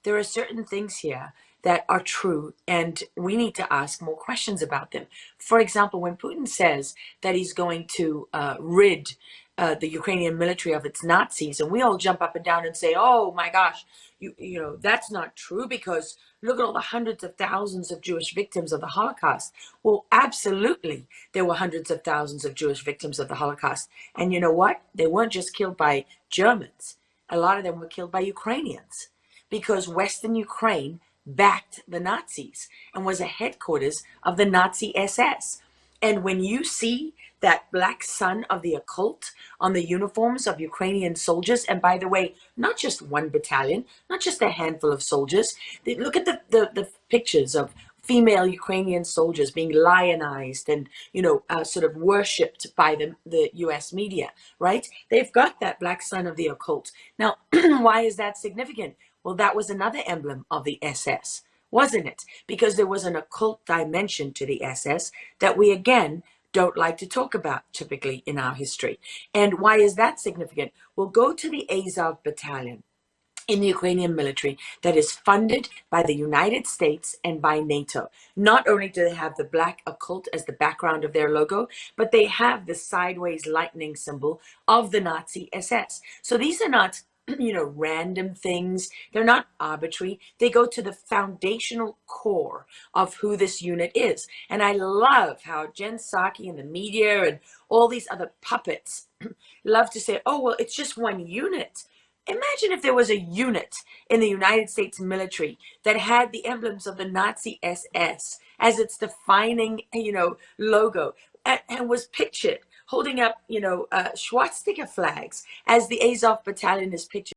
there are certain things here that are true, and we need to ask more questions about them. For example, when Putin says that he's going to rid the Ukrainian military of its Nazis, and we all jump up and down and say, oh my gosh, you know, that's not true, because look at all the hundreds of thousands of Jewish victims of the Holocaust. Well, absolutely, there were hundreds of thousands of Jewish victims of the Holocaust. And you know what? They weren't just killed by Germans. A lot of them were killed by Ukrainians, because Western Ukraine backed the Nazis and was a headquarters of the Nazi SS. And when you see that black sun of the occult on the uniforms of Ukrainian soldiers, and by the way, not just one battalion, not just a handful of soldiers, look at the pictures of female Ukrainian soldiers being lionized and, you know, sort of worshipped by the US media, right? They've got that black sun of the occult. Now, why is that significant? Well, that was another emblem of the SS, wasn't it? Because there was an occult dimension to the SS that we, again, don't like to talk about typically in our history. And why is that significant? Well, go to the Azov battalion in the Ukrainian military that is funded by the United States and by NATO. Not only do they have the black occult as the background of their logo, but they have the sideways lightning symbol of the Nazi SS. So these are not, you know, random things. They're not arbitrary. They go to the foundational core of who this unit is. And I love how Jen Psaki and the media and all these other puppets love to say, oh, well, it's just one unit. Imagine if there was a unit in the United States military that had the emblems of the Nazi SS as its defining, you know, logo, and was pictured holding up, you know, swastika flags as the Azov battalion is pictured.